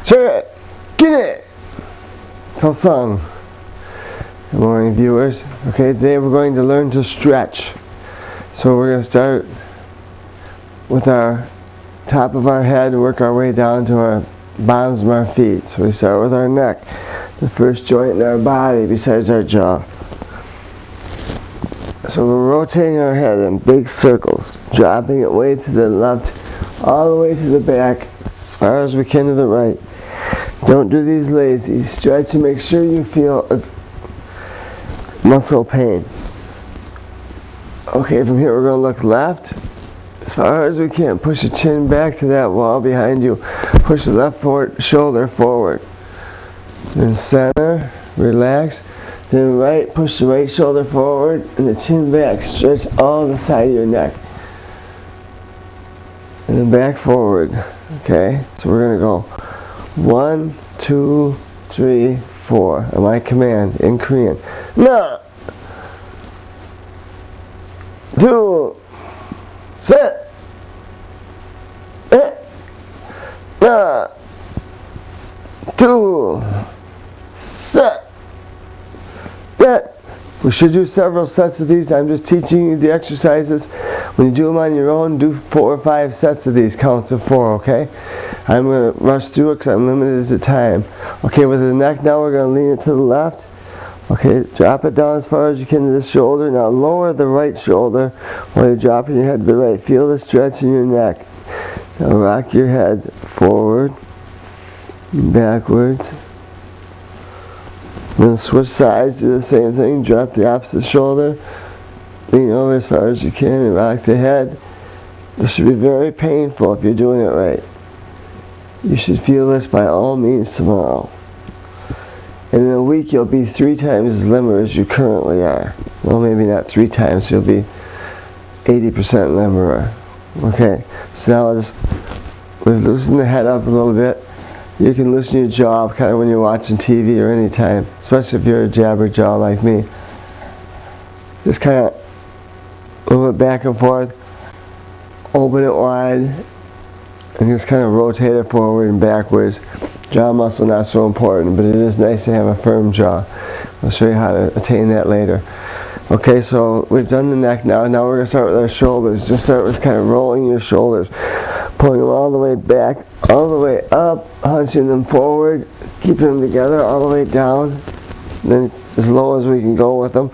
Sure, get it. Tell song. Good morning, viewers. Okay, today we're going to learn to stretch. So we're going to start with our top of our head and work our way down to our bottoms of our feet. So we start with our neck, the first joint in our body besides our jaw. So we're rotating our head in big circles, dropping it way to the left, all the way to the back, as far as we can to the right. Don't do these lazy. Stretch and make sure you feel a muscle pain. Okay, from here we're going to look left as far as we can. Push the chin back to that wall behind you. Push the left shoulder forward. Then center, relax. Then right, push the right shoulder forward and the chin back. Stretch all the side of your neck. And then back forward. Okay, so we're going to go 1, 2, 3, 4. At my command in Korean. Na, 2, set, na, 2, set, that. We should do several sets of these. I'm just teaching you the exercises. When you do them on your own, do 4 or 5 sets of these, counts of 4, okay? I'm going to rush through it because I'm limited to time. Okay, with the neck now, we're going to lean it to the left. Okay, drop it down as far as you can to the shoulder. Now lower the right shoulder while you're dropping your head to the right. Feel the stretch in your neck. Now rock your head forward, backwards. Then switch sides, do the same thing. Drop the opposite shoulder. Lean over as far as you can and rock the head. This should be very painful if you're doing it right. You should feel this by all means tomorrow. And in a week you'll be 3 times as limber as you currently are. Well, maybe not 3 times, you'll be 80% limberer. Okay, so now we'll loosen the head up a little bit. You can loosen your jaw kind of when you're watching TV or any time, especially if you're a jabber jaw like me. Just kind of move it back and forth, open it wide, and just kind of rotate it forward and backwards. Jaw muscle not so important, but it is nice to have a firm jaw. I'll show you how to attain that later. Okay, so we've done the neck now. Now we're going to start with our shoulders. Just start with kind of rolling your shoulders, pulling them all the way back, all the way up, hunching them forward, keeping them together all the way down, then as low as we can go with them.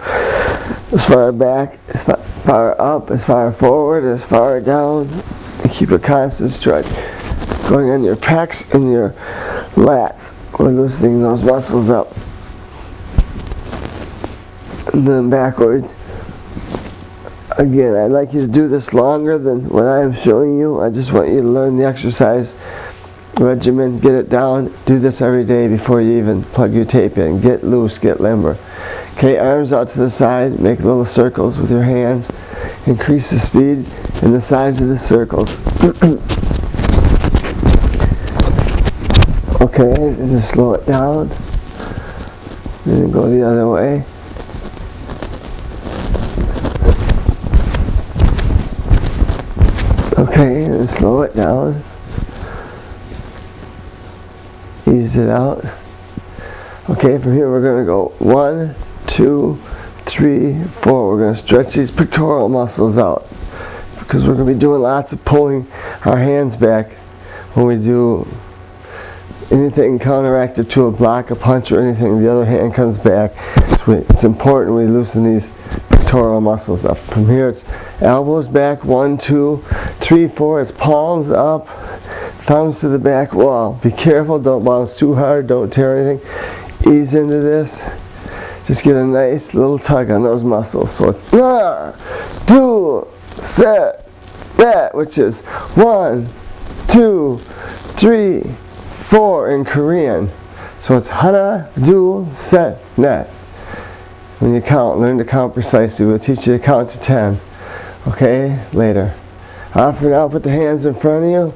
As far back, as far up, as far forward, as far down, and keep a constant stretch. Going on your pecs and your lats. We're loosening those muscles up. And then backwards. Again, I'd like you to do this longer than what I'm showing you. I just want you to learn the exercise regimen, get it down. Do this every day before you even plug your tape in. Get loose, get limber. Okay, arms out to the side, make little circles with your hands. Increase the speed and the size of the circles. Okay, and just slow it down. Then go the other way. Okay, and slow it down. Ease it out. Okay, from here we're going to go 1, 2, 3, 4. We're going to stretch these pectoral muscles out because we're going to be doing lots of pulling our hands back when we do anything counteractive to a block, a punch, or anything. The other hand comes back. So it's important we loosen these pectoral muscles up. From here it's elbows back, 1, 2, 3, 4. It's palms up, thumbs to the back wall. Be careful, don't bounce too hard, don't tear anything. Ease into this. Just get a nice little tug on those muscles. So it's 1, 2, set, that, which is 1, 2, 3, 4 in Korean. So it's hana, do, set, net. When you count, learn to count precisely. We'll teach you to count to 10. Okay, later. For now, put the hands in front of you.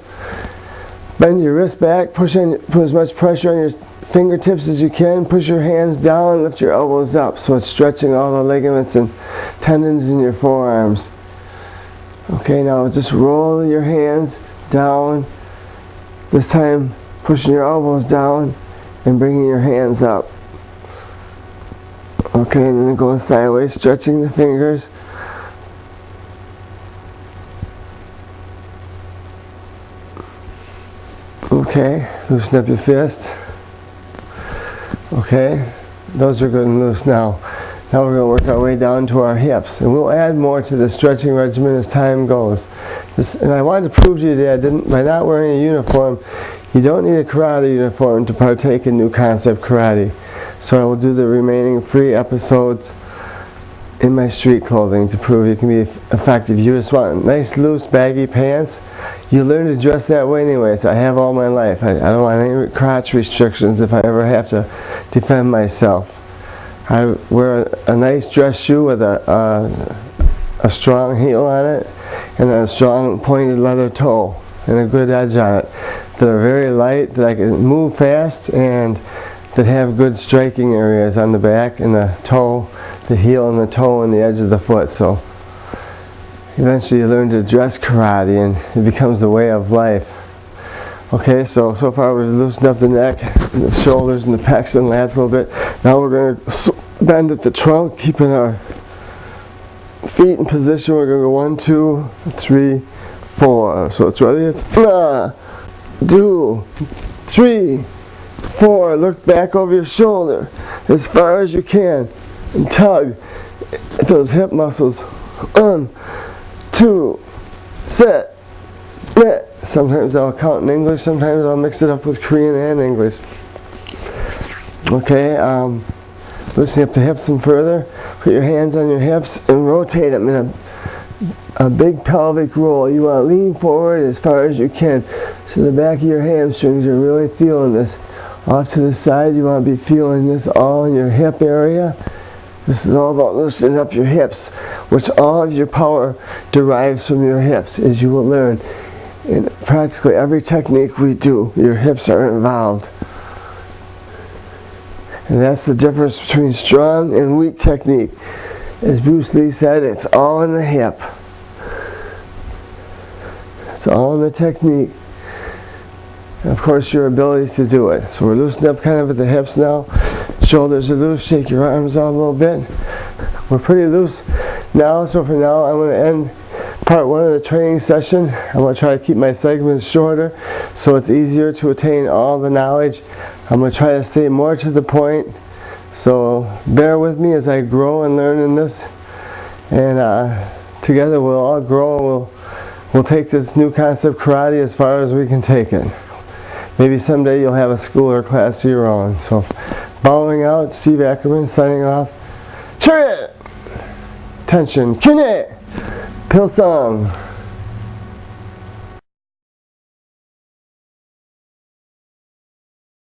Bend your wrist back. Put as much pressure on your fingertips as you can. Push your hands down. Lift your elbows up. So it's stretching all the ligaments and tendons in your forearms. Okay, now just roll your hands down. This time pushing your elbows down and bringing your hands up. Okay, and then going sideways, stretching the fingers. Okay, loosen up your fist. Okay, those are good and loose now. Now we're going to work our way down to our hips, and we'll add more to the stretching regimen as time goes. And I wanted to prove to you that by not wearing a uniform, you don't need a karate uniform to partake in new concept karate. So I will do the remaining 3 episodes in my street clothing to prove you can be effective. You just want nice, loose, baggy pants. You learn to dress that way anyways. I have all my life. I don't want any crotch restrictions if I ever have to defend myself. I wear a nice dress shoe with a strong heel on it and a strong pointed leather toe and a good edge on it. That are very light, that I can move fast, and that have good striking areas on the back and the toe, the heel and the toe and the edge of the foot. So eventually you learn to dress karate and it becomes a way of life. Okay, so far we've loosened up the neck, and the shoulders and the pecs and lats a little bit. Now we're going to bend at the trunk, keeping our feet in position. We're going to go 1, 2, 3, 4. So it's ready. It's 1, 2, 3, 4. Look back over your shoulder as far as you can and tug at those hip muscles. 1, 2, set, net. Sometimes I'll count in English, sometimes I'll mix it up with Korean and English. Okay, loosen up the hips some further. Put your hands on your hips and rotate them in a big pelvic roll. You want to lean forward as far as you can. So the back of your hamstrings, you're really feeling this. Off to the side, you want to be feeling this all in your hip area. This is all about loosening up your hips, which all of your power derives from your hips, as you will learn. In practically every technique we do, your hips are involved. And that's the difference between strong and weak technique. As Bruce Lee said, it's all in the hip. It's all in the technique. And of course, your ability to do it. So we're loosening up kind of at the hips now. Shoulders are loose. Shake your arms out a little bit. We're pretty loose now. So for now, I'm going to end part 1 of the training session. I'm going to try to keep my segments shorter so it's easier to attain all the knowledge. I'm going to try to stay more to the point. So bear with me as I grow and learn in this. And together we'll all grow and we'll take this new concept karate as far as we can take it. Maybe someday you'll have a school or class of your own. So bowing out, Steve Ackerman signing off. Chariot! Tension. Kine! Pilsung.